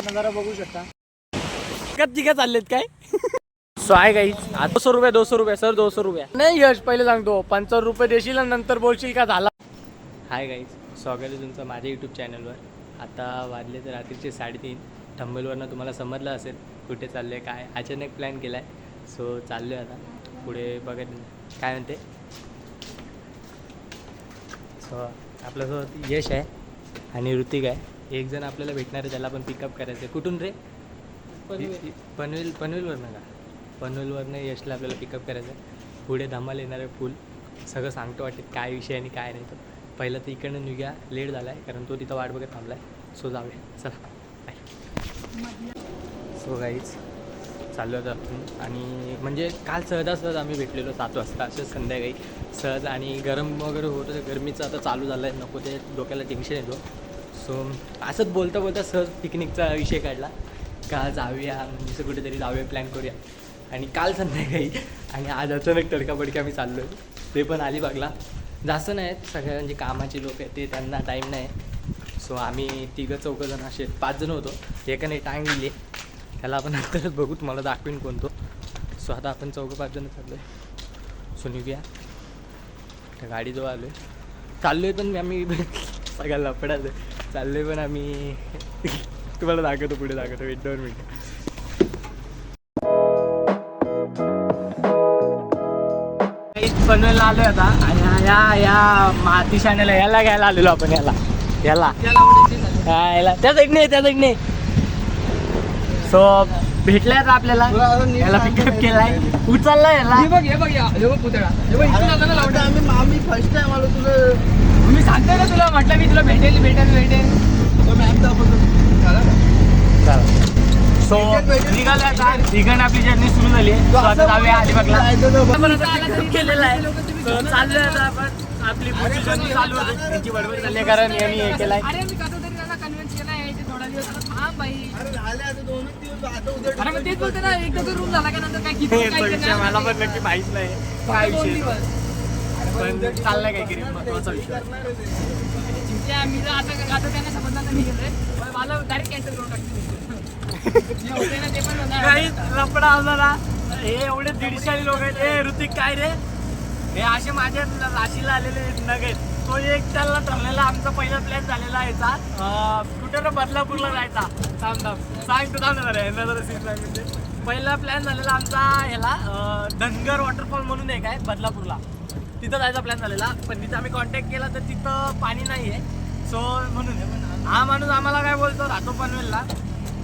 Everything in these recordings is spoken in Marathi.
नजारा बघू शकता. तिघं चाललेत काय. सो आहे गाईज 200 रुपये सर 200 रुपये नाही. यश पहिले सांगतो 55 रुपये देशील आणि नंतर बोलशील का झाला. हाय गाईज, स्वागत आहे तुमचं माझ्या यूट्यूब चॅनलवर. आता वाजले तर रात्रीचे 3:30. थंबनेलवरनं तुम्हाला समजलं असेल कुठे चाललं आहे काय. अचानक प्लॅन केला आहे. सो चाललो आहे आता पुढे बघत काय म्हणते. सो आपल्यासोबत यश आहे आणि ऋतिक आहे. एक जण आपल्याला भेटणार आहे, त्याला पण पिकअप करायचं आहे. कुठून रे? पनवेलवरनं का? पनवेलवरनं यशला आपल्याला पिकअप करायचं आहे. पुढे धमाल येणार आहे फुल. सगळं सांगतो वाटते काय विषय आणि काय नाही. तो पहिलं तर इकडनं निघूया, लेट झाला आहे कारण तो तिथं वाट बघत थांबला आहे. सो जाऊया चला बाय. सो गाईज चाललो होतं आपण आणि म्हणजे काल सहज आम्ही भेटलेलो 7 वाजता असं संध्याकाळी सहज. आणि गरम वगैरे होतं, गरमीचं आता चालू झालं आहे, नको ते डोक्याला टेन्शन येतो. सो असंच बोलता सहज पिकनिकचा विषय काढला का जाऊया म्हणजे कुठेतरी जाऊया, प्लॅन करूया. आणि काल संध्याकाळी आणि आज अचानक तडकाफडकी आम्ही चाललो आहे. ते पण अलिबागला. जास्त नाही आहेत, सगळ्या म्हणजे कामाचे लोक आहेत ते, त्यांना टाईम नाही. सो आम्ही 3-4 जण असे 5 जण होतो. एकाने टाईम दिले, त्याला आपण नंतरच बघू, तुम्हाला दाखवीन कोणतो. सो आता आपण 4-5 जण चाललो आहे. सो निघूया. त्या गाडीजवळ आलो आहे, चाललो आहे. पण आम्ही सगळ्या लफडाचं चाललो आहे. पण आम्ही तुम्हाला दाखवतो, पुढे दाखवतो. वेट 2 मिनिटं. पनवेलला आलोय आता आणि या माती शाण्याला याला घ्यायला आलेलो आपण. याला त्या साईडने. सो भेटलाय आता आपल्याला, याला पिकअप केलाय, उचललाय याला. आम्ही फर्स्ट टाइम आलो. तुला मी सांगतोय ना, तुला म्हटलं मी तुला भेटेल. सो निघाले आता, निघाने आपली जर्नी सुरू झाली आहे. आता जाऊया अलिबागला. केलेला आहे. चाललोय आता आपण, आपली पुढची जर्नी चालू होती. त्यांची बडबड चालली कारण यांनी हे केलाय. मला पण नक्की माहित नाही काय विषय, पण चाललाय काहीतरी महत्वाचा विषय. मी आता त्यांना समजणार नाही गेलोय, मला डायरेक्ट कॅन्सल करून टाकते. काही लफडा असला. हे एवढे 150 लोक आहेत. हे ऋतिक काय रे, हे असे माझ्या राशीला आलेले नग आहेत. तो एक त्याला ठरलेला आमचा पहिला प्लॅन झालेला आहे कुठे ना बदलापूरला जायचा. सांगतो म्हणजे पहिला प्लॅन झालेला आमचा ह्याला धनगर वॉटरफॉल म्हणून एक आहे बदलापूरला, तिथं जायचा प्लॅन झालेला. पण तिथं आम्ही कॉन्टॅक्ट केला तर तिथं पाणी नाही आहे. सो म्हणून हा माणूस आम्हाला काय बोलतो, राहतो पनवेलला,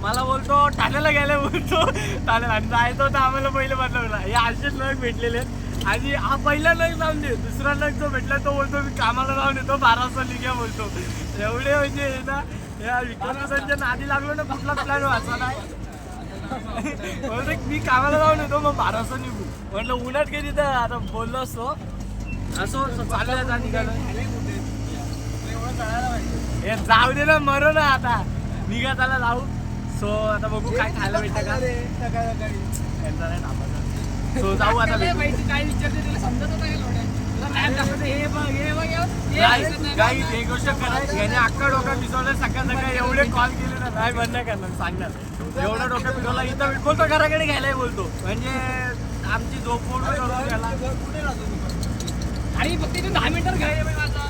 मला बोलतो ठाण्याला गेला बोलतो. ठाण्याला आणि जायचं होतं आम्हाला पहिलं बदलापूरला. हे असेच नग भेटलेले आहेत. आणि हा पहिला नग लावून दे, दुसरा नग जो भेटला तो बोलतो मी कामाला लावून येतो 12 वाजता लिघ्या बोलतो. एवढे म्हणजे ना या विकासांच्या नादी लागलो ना, कुठला प्लॅन वाचा नाही. मी कामाला जाऊन येतो मग 12 वाजता निघू म्हटलं. उन्हात गेली तर आता बोललो असतो. असो चाललं निघालं. हे जाऊ दे ना, मरो ना आता, निघा त्याला जाऊ. सो आता बघू काय खायला भेटतं का. सो जाऊ आता. काय विचारते तुला समजत होतं एक गोष्ट करायची, याने अख्खा डोका पिसवलं. सकाळ एवढे कॉल केले ना, नाही बंद करणार सांगणार. एवढा डोका पिसवला इथं बोलतो घराकडे घ्यायलाही बोलतो. म्हणजे आमची झोप मोड करून घ्यायला. आणि फक्त इथून 10 मिनिटात घ्यायला माझा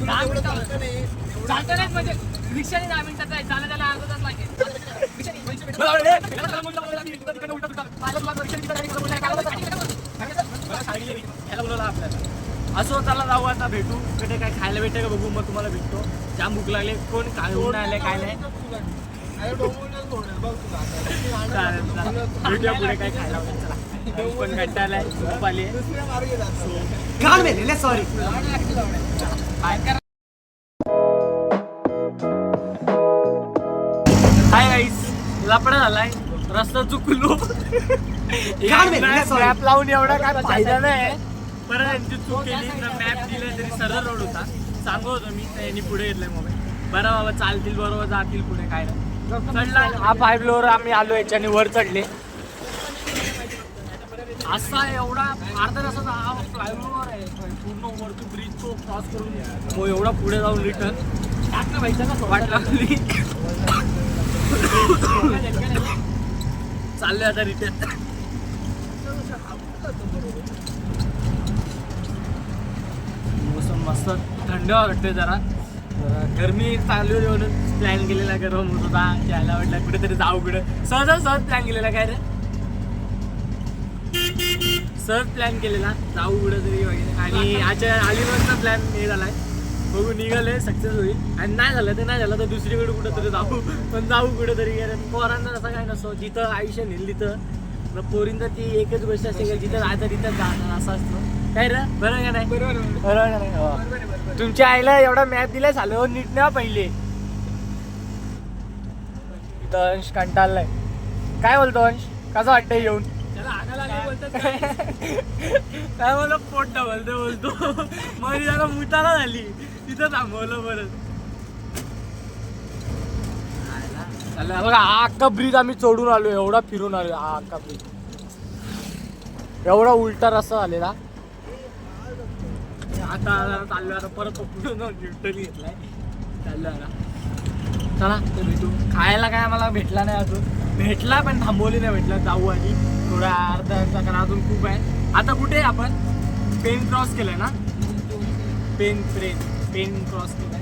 10 मिनिटं चालतं नाही. म्हणजे रिक्षाने 10 मिनिटात जायचं, चालत त्याला अर्धा तास लागेल. असो त्याला जाऊ आता, भेटू कुठे काय खायला भेटतं का बघू, मग तुम्हाला भेटतो. जाम भूक लागले, कोण काय होऊन आले काय नाही. भेटूया पुढे काय खायला वगैरे. चला पण कंटाळलाय, झोप आली. सॉरी हाय गाईस, लफडा झालाय, रस्ता चुकलो. मॅप लावून एवढा काय फायदा नाही. परत यांची चूक केली, मॅप दिलाय तरी सरळ रोड होता. सांगू होतो मी, यांनी पुढे घेतलाय मोबाईल. बरं बाबा चालतील, बरोबर जातील पुढे, काय नाही. चढला हा 5 फ्लोअर आम्ही आलो, याच्याने वर चढले. असा एवढा अर्धा तासाचा हा फ्लायओव्हर आहे, पूर्ण वरतून ब्रिज तो क्रॉस करून एवढा पुढे जाऊन रिटर्न वाट लागली. चाललोय आता रिटर्न. मोसम मस्त थंड वाटतोय जरा. गरमी चालू आहे म्हणून प्लॅन केलेला, गरम होत होता, जायला वाटलं कुठेतरी जाऊ. कुठं सहज प्लॅन केलेला. काय रे, सहज प्लॅन केलेला जाऊ कुठेतरी वगैरे. आणि आजच्या अलिबागचा प्लॅन हे झालाय, बघू निघाले सक्सेस होईल. आणि नाही झालं तर नाही झालं तर दुसरीकडे कुठेतरी जाऊ, पण जाऊ कुठेतरी. कारण पोरांना असं काय नसतो, जिथं आयुष्य नेल तिथं पोरींचं ती एकच गोष्ट असते की जिथं राहतं तिथं जाणं असं असतं. काय रे, बरं का नाही? बरोबर का नाही? तुमच्या आईला एवढा मॅप दिलाय झालं नीट ना पहिले. इथं अंश कंटाळलाय. काय बोलतो अंश, कसं वाटतंय येऊन? काय बोलतो, पोट डबलते बोलतो. मग जरा मुताला झाली तिथं थांबवलं परत. बघा हा अख्खा ब्रिज आम्ही चढून आलो, एवढा फिरून आलो. हा अख्खा ब्रिज एवढा उलटा रस्ता झालेला. आता चाललो आता परत न्यूट्रली घेतलाय. चाललो आता, चला ते भेटू. खायला काय आम्हाला भेटला नाही अजून, भेटला पण थांबवली नाही. भेटला जाऊ आणि थोडा अर्धा कारण अजून खूप आहे. आता कुठे आपण पेन क्रॉस केलंय ना, पेन क्रॉस केलाय.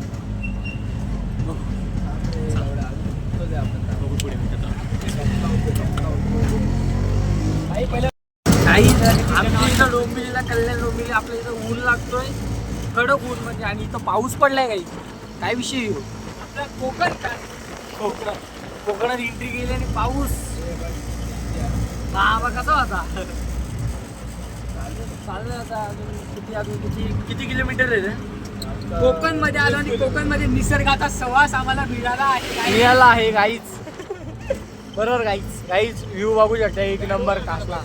काही आमच्या इथं डोंबिवलीला, कल्याण डोंबिवली आपल्या इथं ऊन लागतोय, कडक ऊन म्हणजे. आणि इथं पाऊस पडलाय. काही काय विषय येऊ आपल्या कोकणात एंट्री केली आणि पाऊस बाबा कसा होता. चाललं आता अजून किती किलोमीटर आहे रे? कोकण मध्ये आलो आणि कोकण मध्ये निसर्गाचा सहवास आम्हाला मिळाला आहे गाईच. बरोबर गाईच व्ह्यू बघू शकता, एक नंबर कासला.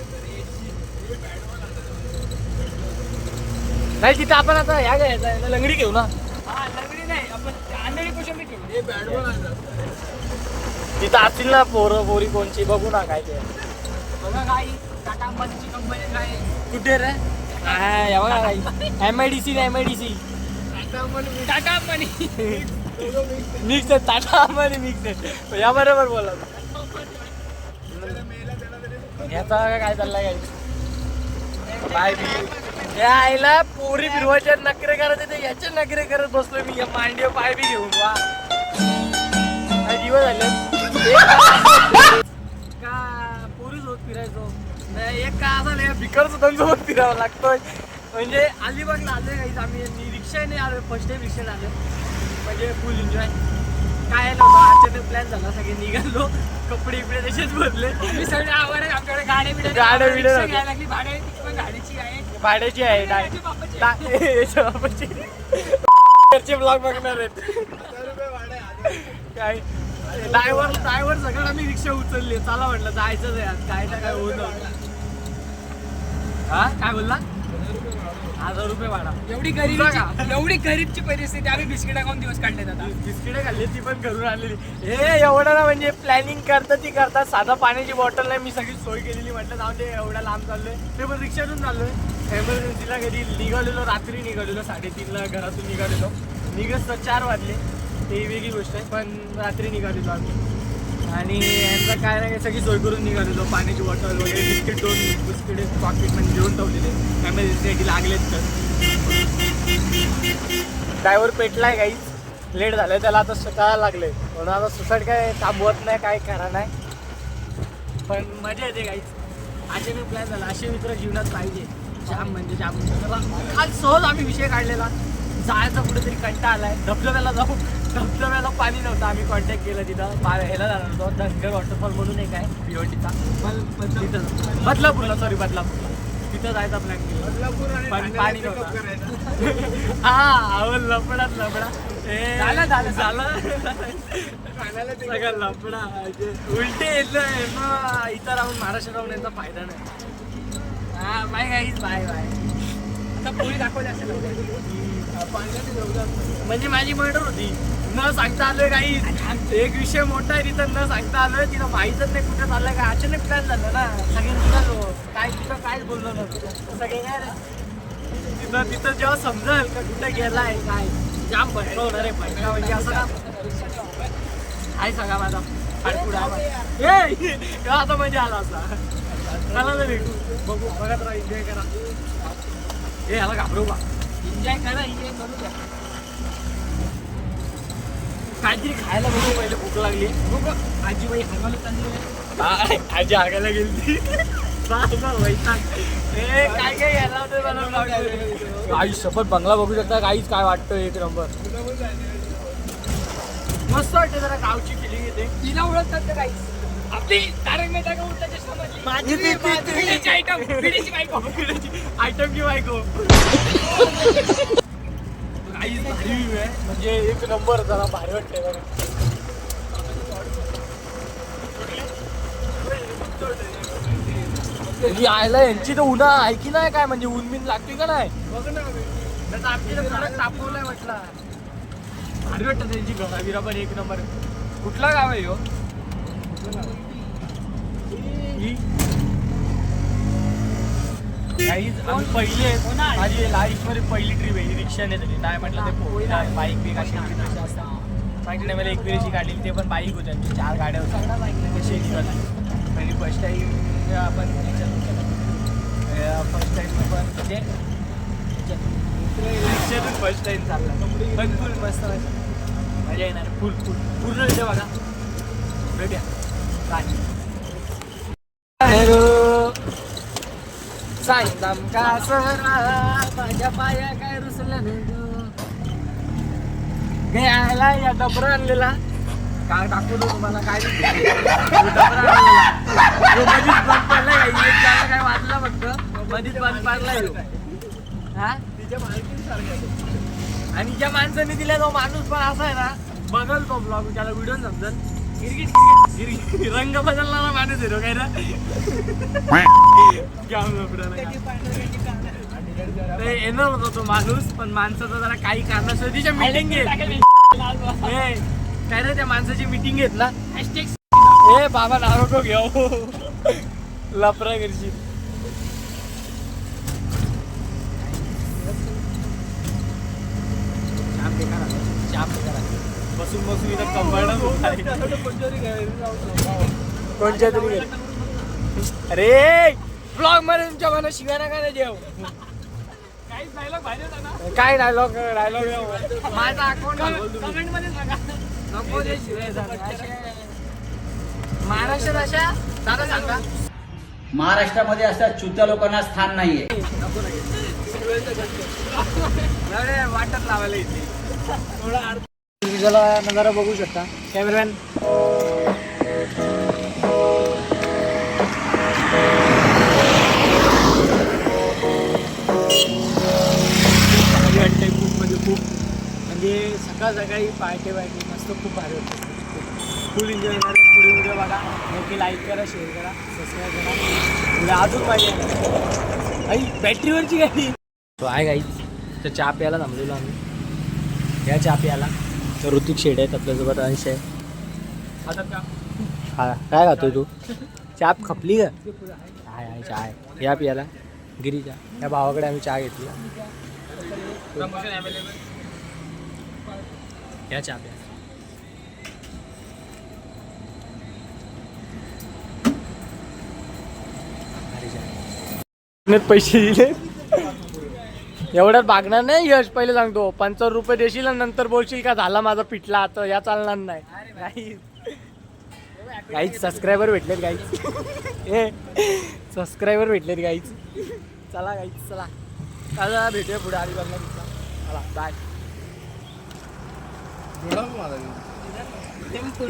नाही तिथं आपण आता ह्या घ्यायचा लंगडी घेऊ ना. लंगडी नाही, आपण आंधळी कोशिंबी घेऊ. तिथं असतील ना पोरी कोणची, बघू ना काय ते. बघा गाई, टाटा अंबानीची कंपनी काय कुठे रे? हा बघा गाई, MIDC टाटा अंबानी मिक्स आहे. टाटा अंबानी मिक्स आहे. या बरोबर बोला. ह्याचा काय चाललाय काय या आईला पोरी फिरवायच्या नखरे करत येते, याचे नखरे करत बसलोय मी. या मांडीवर पाय बी घेऊन वा काय दिवस झाले का पोरी सोबत फिरायचो नाही. एक का असा नाही, भिकारचं त्यांच्यासोबत फिरावं लागतोय. म्हणजे अलिबागला आलोय काहीच आम्ही रिक्षाने आलो, फर्स्ट टाइम रिक्षाने आलो. म्हणजे फुल एन्जॉय. काय नव्हतं, अचानक प्लॅन झाला, सगळे निघालो, कपडे इकडे तसेच बदले. मी सगळे आवड आमच्याकडे गाड्या घ्यायला लागली. भाडे पण गाडीची आहे, भाड्याची आहे. ब्लॉग बघणार आहेत काय. ड्रायव्हर सगळं आम्ही रिक्षा उचलली. चला म्हटलं जायचंच आहे आज, काय ना काय होऊन. हा काय बोलला, 1000 रुपये भाडा. एवढी गरीबची परिस्थिती, आम्ही बिस्किटा खाऊन दिवस काढले. आता बिस्किटे खाल्ली, ती पण घरून आणलेली. हे एवढं ना म्हणजे प्लॅनिंग करतात. साधा पाण्याची बॉटल नाही, मी सगळी सोय केलेली. म्हटलं जाऊन ते एवढ्या लांब चाललोय, ते पण रिक्षातून चाललोय. एमर्जन्सीला कधी निघालेलो, रात्री निघालेलो, 3:30ला घरातून निघालेलो. निघत 4 वाजले, ते वेगळी गोष्ट आहे, पण रात्री निघालेलो आम्ही. आणि यांचं काय नाही, सगळी सोय करून निघालेलो. पाण्याची बॉटल वगैरे, बिस्किट 2 बिस्किटे पॉकेटमध्ये घेऊन ठेवलेले, एमर्जन्सीसाठी लागलेत तर. ड्रायव्हर पेटलाय काहीच, लेट झालंय त्याला, आता कळायला लागले. म्हणून आता सुसाईड काय थांबवत नाही, काय करा नाही, पण मजा येते काहीच. असे मी प्लॅन झाला, असे मित्र जीवनात पाहिजे. जाम म्हणजे जाम. आज सहज आम्ही विषय काढलेला, जायचा कुठेतरी कंटाळा आलाय, धबधब्याला जाऊ. धबधब्याला पाणी नव्हतं, आम्ही कॉन्टॅक्ट केलं तिथं. ह्याला जाणार होतो, धनगर वॉटरफॉल म्हणून एक आहे भिवंडीचा, बदलापूरला तिथं जायचा प्लॅन केला, पण पाणी नव्हतं. हा लफडा झालं सगळं लफडा. उलटे येतलं मग इथं राहून, महाराष्ट्र राहून यांचा फायदा नाही. हा बाय गाईज, बाय. आता पोळी दाखवली असेल. म्हणजे माझी मर्डर होती, न सांगता आलोय काही. एक विषय मोठा आहे तिथं, न सांगता आलोय. तिला माहीतच नाही कुठं चाललंय का. अचानक प्लॅन झालं ना, सगळे निघालो, काय तिथं काहीच बोललो नव्हतं. सगळे काय रे तिथं जेव्हा समजेल का कुठं गेलाय काय, जाम भटका होणार आहे. भटका म्हणजे असं ना आहे सगळा माझा. आता मजा आला असता. चला ना भेटू, बघू, बघत राहा, एन्जॉय करा. हे ह्याला घाबरू बा. एन्जॉय करा, एन्जॉय करू द्या. काहीतरी खायला बघू, पहिले भूक लागली. बघू आजीबाई हरवाली चालली. आजी हागायला गेली. काय काय घ्यायला होतं. आई सफर बंगला बघू शकता. काहीच काय वाटतं एक नंबर. मस्त वाटते, जरा गावची फिलिंग येते. तिला ओळखतात काही आपली तारक मेहता का उलटा चष्मा मधली पिढीची आयटम, पिढीची बायको, आयटम की बायको. काहीच भारी view आहे, म्हणजे एक नंबर. जरा भारी वाटते बघा. यायला यांची तर उन्हा आहे की नाही काय, म्हणजे ऊन बिन लागते का नाही. बघ ना त्याचा आपल्याला कडक तापवलाय म्हटला. भारी वाटतं त्यांची घराबिरा पण एक नंबर. कुठला गाव आहे ह्यो? आम्ही पहिले माझी लाईफ मध्ये पहिली ट्रिप आहे. रिक्षाने तरी नाही म्हटलं ते बाईक बिक अशी ट्रिप असतात. माहिती नाही मला एक वेळेची काढलेली, ते पण बाईक होत्या. 4 गाड्या होत्या. कशी निघाली पहिली फर्स्ट टाईम आपण फर्स्ट टाईम पण म्हणजे रिक्षातून फर्स्ट टाईम चालला. पण फुल मस्त मजा येणार. फुल पूर्ण रिक्षा बघा. भेटूया सांगताम का माझ्या पाया काय रुसलं घ्यायला या डबरा आणलेला. काय दाखवतो तुम्हाला. काय डबरा आणलेला मधीच बंद पडला. काय वाजला फक्त मधीच बंद पडला. हा तिच्या मालकीन आणि ज्या माणसाने दिला तो माणूस पण असा आहे ना, बघल तो ब्लॉग, त्याला व्हिडिओ समजल. गिरगिट रंग बदलणारा माणूस आहे तो काय ना. येणार होता तो माणूस, पण माणसाचा जरा काही कारणाशिवाय तिच्या मीटिंग घेत. काय रे त्या माणसाची मीटिंग घेत ना. ए बाबा नाव नको घेऊ, लफरा करशील. बसून बसून इथं कंबरडच होत आहे. कोणच्या तरी अरे ब्लॉग मध्ये तुमच्या मनात शिव्या नका ना देऊ. काय डायलॉग माझा अकाउंट कमेंट मध्ये सांगा. नको दे शिवाय. महाराष्ट्रात अशा दादा सांगा, महाराष्ट्रामध्ये अशा चुत्या लोकांना स्थान नाहीये. वाटत लावायला येते थोडा. तुझ्याला नजारा बघू शकता कॅमेरामॅन. वाटते खूप म्हणजे खूप, म्हणजे सकाळी पार्टी मस्त खूप भारी वाटतं. फुल एन्जॉय येणार. पुढे व्हिडिओ बघा, नक्की लाईक करा, शेअर करा, सबस्क्राईब करा. पुढे अजून पाहिजे आई बॅटरीवरची गाडी. तो आहे गाई. तर चहा प्यायला थांबलेलो आम्ही. या चहा प्यायला तर ऋतिक शेड आहे, आपल्यासोबत अंश आहे. हा काय खातोय तू? चहा खपली का? आहे चहा आहे. या प्यायला गिरीच्या या भावाकडे आम्ही चहा घेतली. या चहा प्या. पैसे दिले एवढ्यात भागणार नाही यश. पहिले सांगतो 55 रुपये देशील आणि नंतर बोलशील का झाला माझा पिटला. आता या चालणार नाही. काहीच सबस्क्रायबर भेटलेत गाईच. ए सबस्क्रायबर भेटलेत गाईच. चला गाईच चला. चला भेटूया पुढे आधी बघला. चला बाय.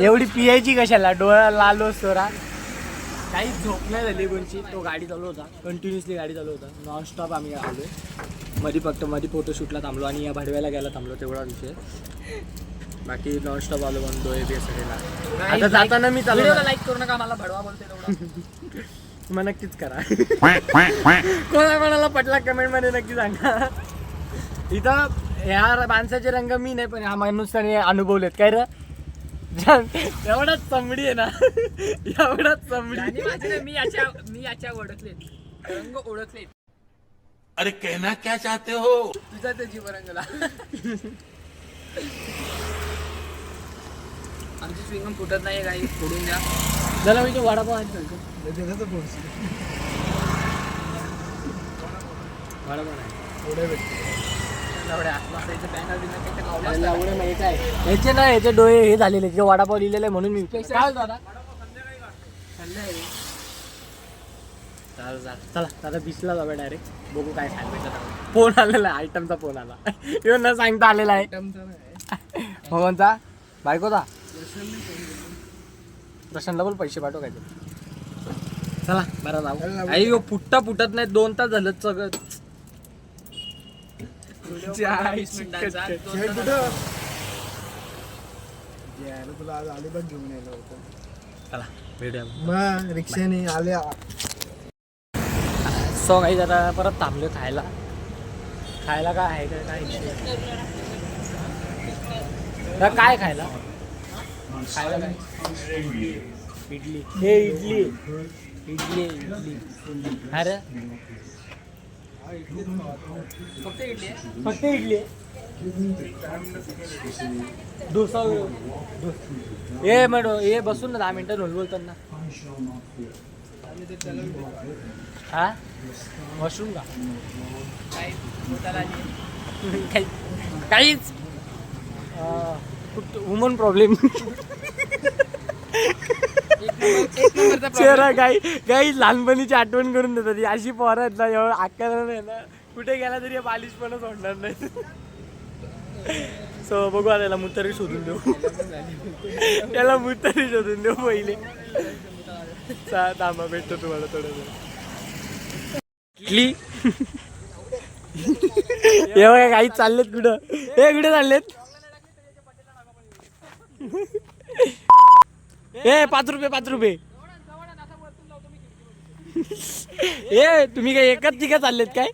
एवढी पियायची कशाला, डोळा लाल असतोरा. काहीच झोप नाही झाली कोणची. तो गाडी चालू होता, कंटिन्युअसली गाडी चालू होता. नॉनस्टॉप आम्ही आलो. मध्ये फक्त फोटोशूटला थांबलो आणि या भाडव्याला घ्यायला थांबलो, तेवढा विषय. बाकी नॉनस्टॉप आलो म्हणतो सगळ्याला. आता जाताना मी चालू. लाईक करू नका, मला भडवा बोलते तेवढा. मग नक्कीच करा. कोणा कोणाला पटला कमेंट मध्ये नक्की सांगा. इथं ह्या माणसाचे रंग मी नाही, पण ह्या माणूस त्याने अनुभवलेत. काय रे एवढाच चमडी आहे ना, एवढाच चमडी. मी याच्या ओळखले, रंग ओळखले. अरे कहना क्या चाहते हो? तुझा त्या जीवरंगला आमची स्विंगम फुटत नाही काही फोडून द्या. चला म्हणजे वडापाव आहे वडापाव नाही याचे ना याचे डोळे हे झालेले जे वडापाव लिहिलेले म्हणून मी काय दादा चला दादा बिसला जाऊया डायरेक्ट बघू काय सांगायचं. फोन आलेला आहे आयटमचा फोन आला येऊन न सांगता आलेला आहे भगवानचा बायकोचा प्रशांतला पण पैसे पाठव काय चला बरं जाऊ आई फुटत नाही 2 तास झालं सगळं. चला भेटूया रिक्षाने आल्या. सो काही जरा परत थांबलो खायला काय आहे काय काय खायला काय इडली हे इडली अरे फक्त इडली डोसा ये मॅडम ये बसून ना 10 मिनिटं बोलताना हा मशरूम का काहीच वुमन प्रॉब्लेम चेहरा काही लहानपणीची आठवण करून देतात अशी पोरं आहेत ना एवढं आकाला नाही ना कुठे गेला तरी बालिश पणच होणार नाही. सो बघू आता त्याला मुतारी शोधून देऊ पहिले थांबा भेटतो तुम्हाला थोडं इडली हे बघा काही चाललेत कुठं हे कुठे चाललेत ए 5 रुपये ए तुम्ही काय एकच तिघा चाललेत काय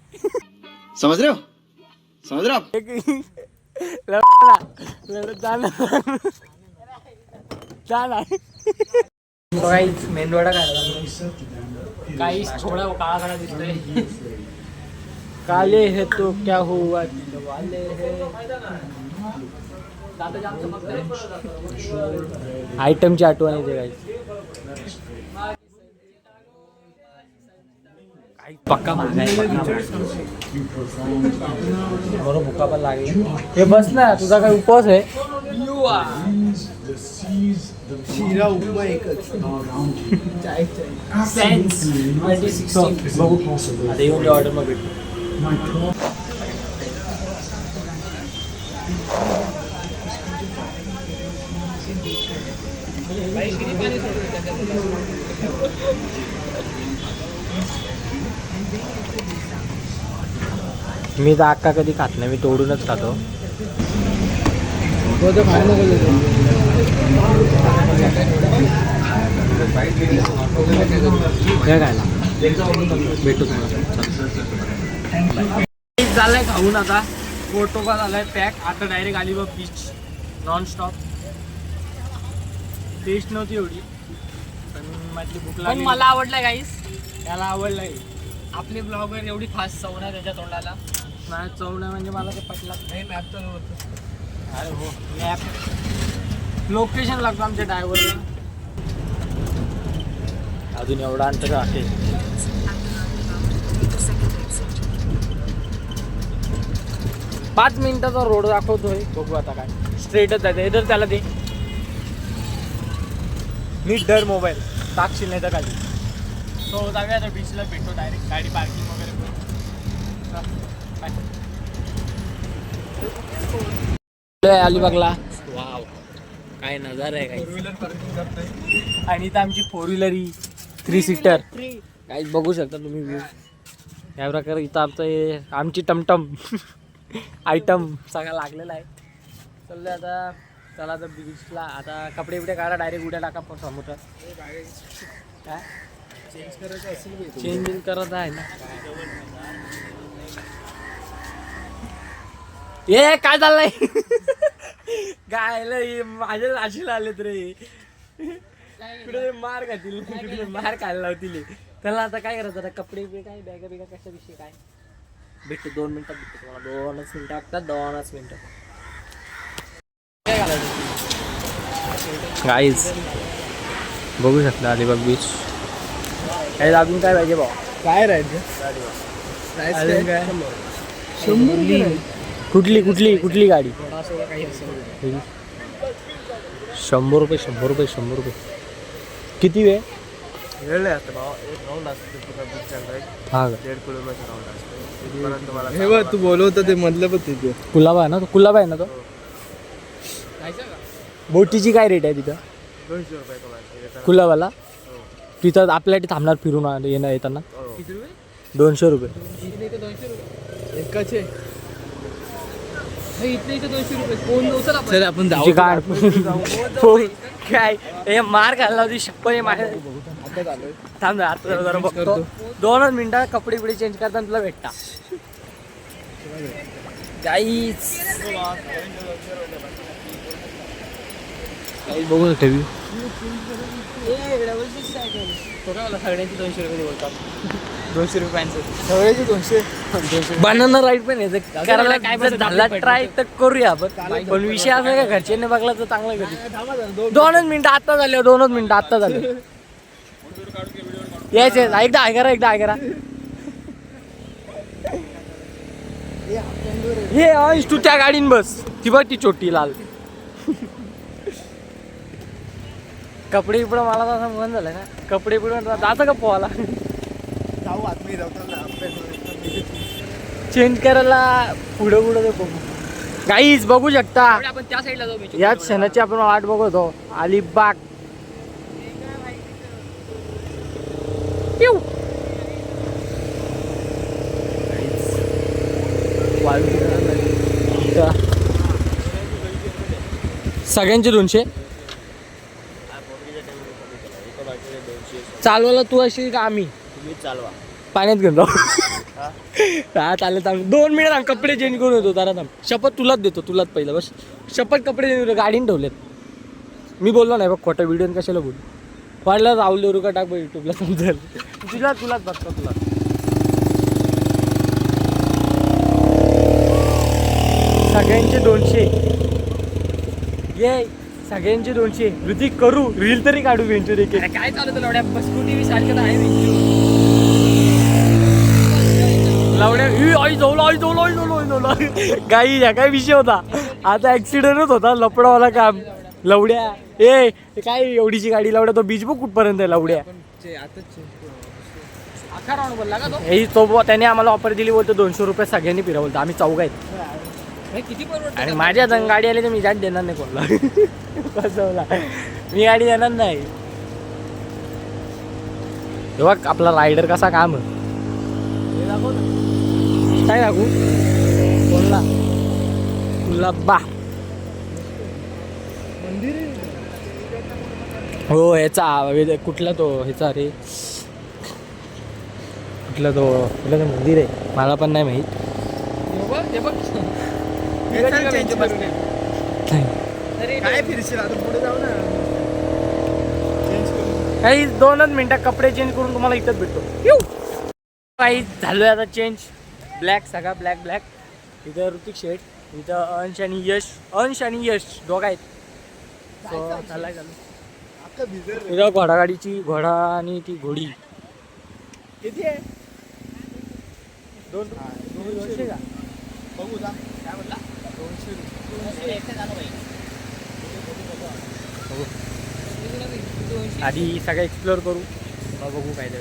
समझ रहे हो मेंदवडा काही थोडा काळा काळा दिसतोय. काले है तो क्या हुआ वाले है आयटमची आठवण येते काही पक्का बरोबर भुका पण लागेल. हे बस ना तुझा काय उपवास आहे शिरा उपमा एकच. बघू आता येऊन ऑर्डर मग भेटू. मी तर अक्का कधी खात नाही मी तोडूनच खातो. भेटू झालाय खाऊन आता पोटोबा झालाय पॅक. आता direct Alibag beach non stop. Taste नव्हती एवढी पण म्हटली भूक लागली. मला आवडलाय गाईस. त्याला आवडलाय. आपले ब्लॉगर एवढी फास्ट चवणार त्याच्या तोंडाला नाही चव नाही म्हणजे मला ते पटला नाही. मॅप तर अरे हो मॅप लोकेशन लागतो आमच्या ड्रायव्हरला. अजून एवढा अंतर आहे. पाच मिनिटाचा रोड दाखवतोय बघू आता काय स्ट्रेटच जायचं. इधर त्याला दे नीट डर मोबाईल टाकशील नाही तर काही. सो जाऊया आता बीचला भेटतो डायरेक्ट गाडी पार्किंग वगैरे अलिबागला. वाव काय नजारा आहे काही. आणि इथं आमची 4 व्हीलर 3 सीटर काही बघू शकता तुम्ही व्ह्यू. या प्रकारे इथं आमचं आमची टमटम आयटम सगळा लागलेला आहे. चाललं आता चला आता बीचला. आता कपडे बिपडे काढा डायरेक्ट उड्या टाका पण समुद्रात. काय चेंज करायचं असेल चेंज करत आहे ना. ए काय चाललंय गायला माझ्या लाशीला आलेत रे. कुठे मार खातील कुठे मार खायला लावतील त्याला. आता काय करायचं आता कपडे बी काय बॅगा बिगा कशा विषयी काय भेटतो 2 मिनिटात भेटतो तुम्हाला. 2च मिनिटं लागतात. 2च मिनिटं काय घालायचं गाईज बघू शकता अलिबाग बीच. काय अजून काय पाहिजे भाऊ? काय राहायचं अजून काय? 100 कुठली गाडी? 100 रुपये 100 रुपये 100 रुपये. किती वेळ? हा का? हे बघ तू बोलवतं ते मधलं पण तिथे कुलाबा आहे ना तो? कुलाबा आहे ना तो? बोटीची काय रेट आहे तिथं? 200 रुपये. कुलाबाला तिथं आपल्यासाठी थांबणार फिरून येताना? 200 रुपये. एकाचे इथले इथे 200 रुपये. कोण नव्हतं आपण. सर आपण तुझी काय काय हे मार घालला होती शप्पन माझ्या. थांब ना, आता जरा बघतो. 2 मिनिटात कपडे बिडे चेंज करताना तुला भेटता. काहीच बघू शकता व्ह्यू. सगळ्यांची 200 रुपये बोलतात. 200 रुपयांचं सगळ्याचे 200 बनाना राईड पण आहे करायला. काय झाला ट्राय तर करूया आपण. पण विषय असा आहे का घरच्यांनी बघला तर चांगलं करू. 2 मिनिटं आता झाले. 2 मिनिटं आता झाले. यायचे एकदा आहे करा हे अंश तू त्या गाडीन बस. ती बघ ती छोटी लाल. कपडे बिपडे मला तर असं मन झालं ना. कपडे बिपडे जातं का पोहायला? जाऊ आतमध्ये जाऊ चेंज करायला पुढं बघू. गाईज बघू शकता आपण त्या साईडला जाऊ. याच क्षणाची आपण वाट बघतो. अलिबाग पिऊ. सगळ्यांचे 200. चालवायला तू अशी का आम्ही चालवा पाण्यात घेऊन जाऊ? हा चालेल. 2 मिनिट कपडे चेंज करून येतो. जरा थांब. शपथ तुलाच देतो. तुलाच पहिलं बस शपथ कपडे चेंज करतो. गाडीने ठेवलेत. मी बोललो नाही बघ खोटं. व्हिडिओ कशाला बोलू? वाटलं राहुल देऊ का टाक बघ युट्यूबला समजेल. तुलाच बघतो तुला. सगळ्यांचे 200. ये सगळ्यांचे 200. ऋतिक करू रील तरी काढू वेंचूर एक. काय चालू होतं लवड्या? स्कूटी सारखं आहे. लावड्या आई जवळ गाई या काय विषय होता. आता ऍक्सिडेंटच होता. लपडावाला काम. लवड्या ए काय एवढीची गाडी लावड्या. तो बीच बुक कुठपर्यंत आहे लवड्या? अख्खा राऊंड बोलला का तो? हे तो त्याने आम्हाला ऑफर दिली बोलतो 200 रुपये सगळ्यांनी फिरा बोलतो. आम्ही 4 आहेत किती परवडत? आणि माझ्या गाडी आली तर मी जात देणार नाही कोणाला. बसवला मी गाडी देणार नाही. बघ आपला रायडर कसा काम काय दाखवू कोणला? कुलाबा हो ह्याचा कुठला तो ह्याचा रे कुठला तो मंदिर आहे मला पण नाही माहीत. ते बघ काय फिरशील आता पुढे जाऊ ना. काही 2 मिनिटात कपडे चेंज करून तुम्हाला इथंच भेटतो. काही झालोय आता चेंज. ब्लॅक सगळा ब्लॅक. इथं ऋतिक शेठ. इथं अंश आणि यश दोघं आहेत. चाललाय इथं घोडा आणि ती घोडी. किती आहे? 200 का? बघू जा काय म्हटला? 200 आधी सगळं एक्सप्लोअर करू मग बघू काय ते.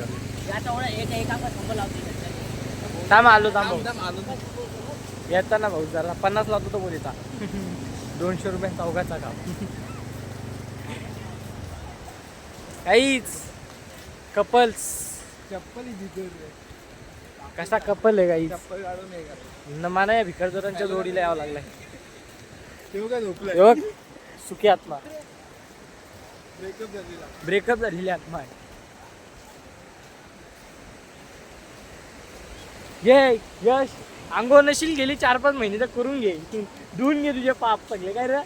थांब आलो येता ना भाऊ जरा 50 लावतो तो बोलीचा. 200 रुपये चौघाचा काम. काहीच कपल्स चप्पल कसा कपल आहे काही चप्पल काढून नाही का मला या भिकारचोरांच्या जोडीला यावं लागलाय. तेव्हा काय झोपलंय? बघ सुखी आत्मा. ब्रेकअप झालेला ब्रेकअप झालेली आत्मा आहे. ये यश अंघोळ नशील गेली 4-5 महिने तर करून घे. धुवून घे तुझे पाप सगळे काय रे.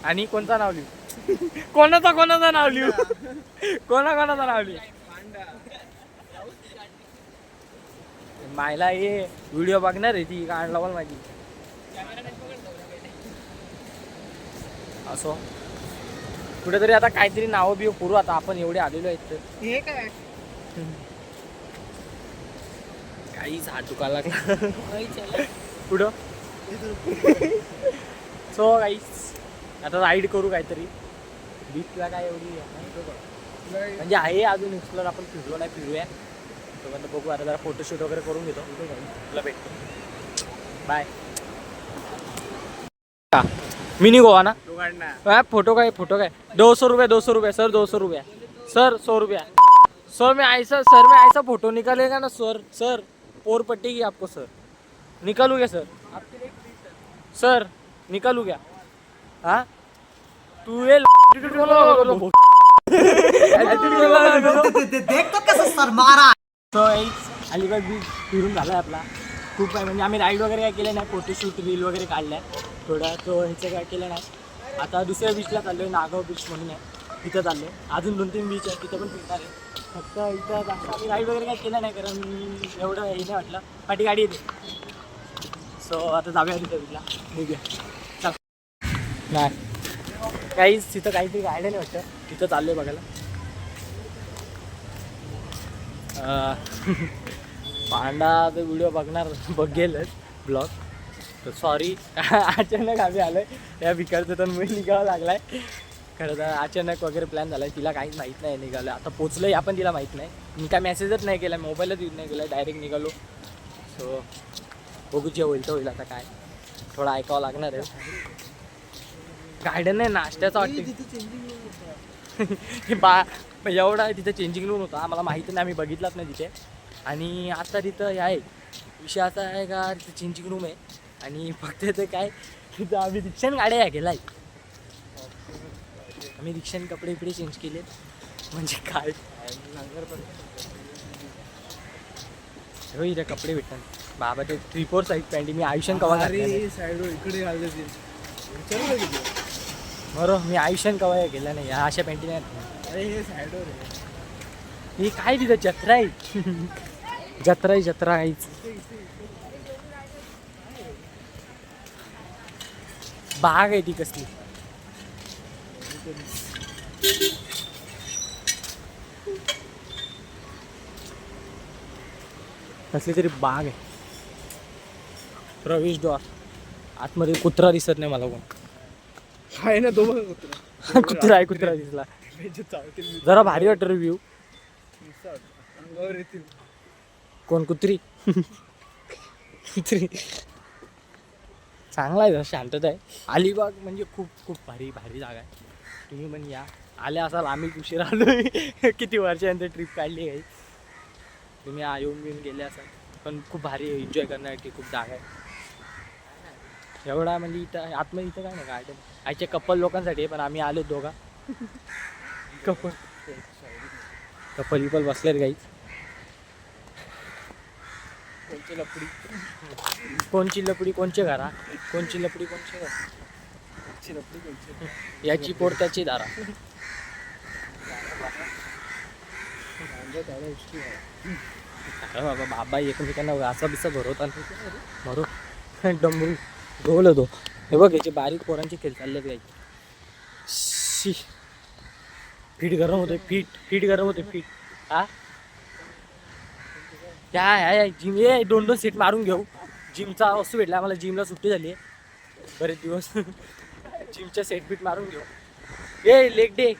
आणि कोणता नाव लिहू? कोणाचा नाव लिहू? कोणाचा नाव लिहू? मायला ये व्हिडिओ बघणार आहे ती काढला पण माझी. असो कुठेतरी आता काहीतरी नावं बिव करू आता आपण एवढे आलेलो आहेत तर हे काय काहीच हात दुखायला लागला पुढं सो काहीच आता राईड करू काहीतरी बीचला काय एवढी म्हणजे आहे अजून एक्सप्लोर आपण फिरलो नाही फिरूया तोपर्यंत बघू आता जरा फोटोशूट वगैरे करून घेतो तुला भेटतो बाय मिनी गोवा ना फोटो काय 200 रुपये सर 200 रुपये सर 100 रुपया सर मैं ऐसा फोटो निकालेगा ना सर पोर पट्टेगी आपको सर निकालू क्या सर सर निकालू क्या हाँ तू ये देख तो कसं सर मारा अलिबाग बीच फिरून झाला आहे आपला खूप आहे म्हणजे आम्ही राईड वगैरे काय केलं नाही फोटोशूट रील वगैरे काढलाय थोडा तो ह्याचं काय केलं नाही आता दुसऱ्या बीचला चाललो आहे नागाव बीच म्हणून आहे तिथं चाललो आहे अजून 2-3 बीच आहे तिथं पण फिरणार आहे फक्त इथं जास्त आम्ही राईड वगैरे काय केलं नाही कारण एवढं हे नाही वाटलं पाठी गाडी येते सो आता जाऊया तिथं बीचला निघूया चल नाही काहीच तिथं काहीतरी गायडं नाही वाटतं तिथं चाललो आहे बघायला पांडाचा व्हिडिओ बघेलच ब्लॉग तर सॉरी अचानक आम्ही आलो आहे या विकारचं तर मी निघावं लागला आहे खरं तर अचानक वगैरे प्लॅन झाला आहे तिला काहीच माहीत नाही निघालं आता पोचलं आहे आपण तिला माहीत नाही मी काय मेसेजच नाही केला मोबाईलच यूज नाही केला डायरेक्ट निघालो सो बघू जे होईल तर होईल आता काय थोडं ऐकावं लागणार आहे गार्डन नाही नाश्त्याचं वाटतं बा एवढा तिथं चेंजिंग रूम होता आम्हाला माहिती नाही आम्ही बघितलाच नाही तिथे आणि आता तिथं हे आहे विषय असा आहे का तिथं चेंजिंग रूम आहे आणि फक्त ते काय तिथं आम्ही रिक्षाने गाड्या केला आहे आम्ही रिक्षाने कपडे बिपडे चेंज केले म्हणजे काय हो इथे कपडे भेटतात बाबा ते 3-4 साईज पॅन्टी मी आयुष्यान कवा साईड इकडे घालले बरोबर मी आयुष्यान कवा केला नाही या अशा पॅन्टी नाही अरे हे साईडवर हे काय तिथं जत्रा आहे जत्रा आहेच बाग आहे ती कसली कसली तरी बाग आहे प्रवेशद्वार आतमध्ये कुत्रा दिसत नाही मला कोण आहे ना तो कुत्रा दिसला जरा भारी वाटत रिव्ह्यू अंगावर येतील कोण कुत्री चांगला आहे शांतता आहे अलिबाग म्हणजे खूप भारी जागा आहे तुम्ही पण या आले असाल आम्ही उशीर आलोय किती वर्षानंतर ट्रिप काढली आहे तुम्ही येऊन गेले असाल पण खूप भारी एन्जॉय करण्यासाठी खूप जागा आहे एवढा म्हणजे इथं आतमध्ये इथं काय नाही गार्डन आयचे कपल लोकांसाठी आहे पण आम्ही आलो दोघा कपल बसलेत गाईच कोणची लपडी कोणचे घरा कोणची लपडी कोणचे घर याची पोर त्याची दारा बाबा बाबा एकमेकांना असा बिसा भरवता डमरू ढोल होतो हे बघ याचे बारीक पोरांचे खेळ चालले काही फीट गरम होते फीट गरम होते फीट हा काय जिम ये 2 सीट मारून घेऊ जिमचा वस्तू भेटला आम्हाला जिमला सुट्टी झाली आहे बरेच दिवस जिमच्या सेट बीट मारून घेऊ ए लेग डे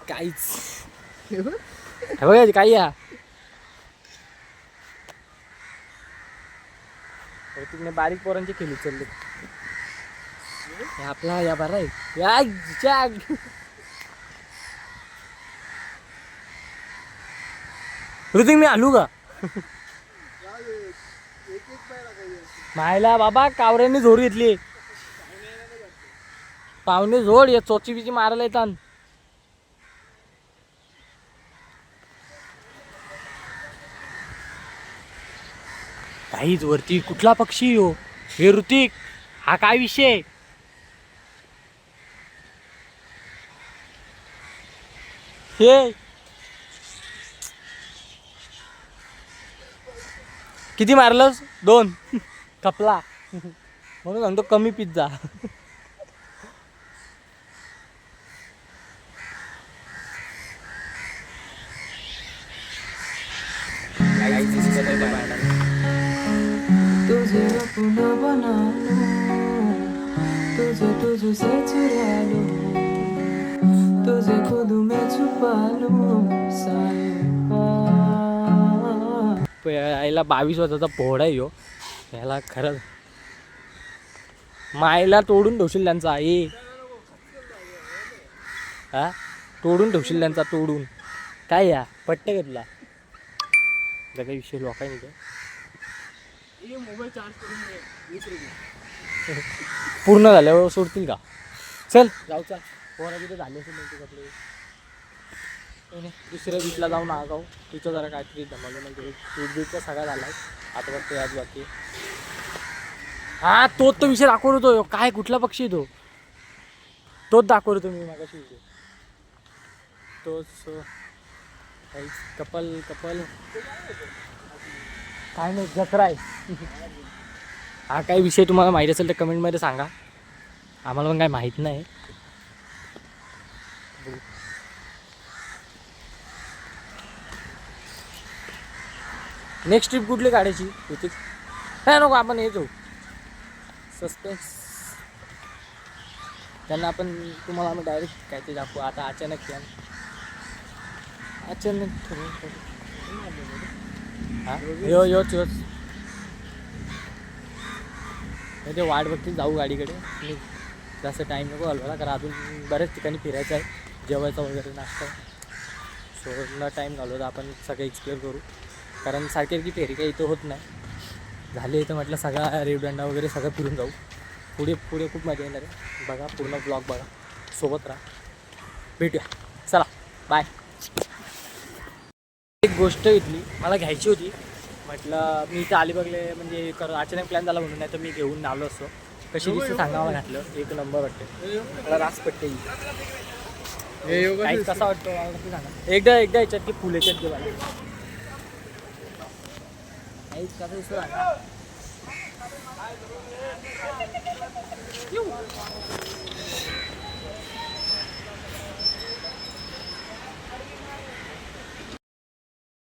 काहीच हे बघा काही या तिकडे बारीक पोरांचे खेळू चालले आपला या बरा आहे या ऋतिक मी आलू का मायला बाबा कावऱ्यांनी झोड घेतली पाहुणे झोड या चोची बिची मारायला येतात काहीच वरती कुठला पक्षी हो हे ऋतिक हा काय विषय हे किती मारलंस 2 कपला म्हणून सांगतो कमी पिझ्झा तुझे तुझसे चुरा लूं, तुझे खुद में छुपा लूं साहिबा. यायला 22 वर्षाचा पोहडा आहे ह्यो. याला खरंच मायला तोडून ठेवशील त्यांचा आई. हा तोडून ठेवशील त्यांचा तोडून. काय या पट्टे का तुला काही विषय लोकांनी काय मोबाईल चार्ज करून दे 20 रुपये. पूर्ण झाल्यावर सोडतील का? चल जाऊ चल. पोहरा तिथे झाले असेल त्यांचे कपडे. दुसऱ्या बीचला जाऊन आगाव तिथं जरा काहीतरी जमवलं म्हणजे बीच बीचचा सगळा झाला आहे. आता फक्त याच बाकी. हा तोच तो विषय दाखवत होतो. काय कुठला पक्षी तो तोच दाखवत होतो मी मागाशी. तोच कपल कपल काय नाही जत्रा आहे. हा काही विषय तुम्हाला माहीत असेल तर कमेंटमध्ये सांगा. आम्हाला पण काय माहीत नाही. नेक्स्ट ट्रिप कुठली काढायची होती काय नको आपण येतो सस्पेन्स त्यांना आपण तुम्हाला आम्ही डायरेक्ट काय ते दाखवू. आता अचानक प्लॅन अचानक हां योच ते वाट बघतील जाऊ गाडीकडे. मी जास्त टाईम नको घालवायला कारण अजून बऱ्याच ठिकाणी फिरायचं आहे. जेवायचं वगैरे नाश्ता. सो न टाईम घालवता आपण सगळं एक्सप्लोर करू कारण सारखी फेरी काही इथं होत नाही. झाले इथं म्हटलं सगळा रेवदंडा वगैरे सगळं फिरून जाऊ. पुढे पुढे खूप मजा येणार आहे. बघा पूर्ण ब्लॉग बघा. सोबत राहा. भेटूया. चला बाय. एक गोष्ट इथली मला घ्यायची होती. म्हटलं मी इथं अलिबागले म्हणजे अचानक प्लॅन झाला म्हणून नाही तर मी घेऊन आलो असतो. कशी दिसतं सांगावं घातलं. एक नंबर वाटते मला. रास पट्टे काहीच कसा वाटतो मला नक्की सांगा. एकदा याच्यात की फुल याच्यात घेऊ काहीच कसं दिसतं.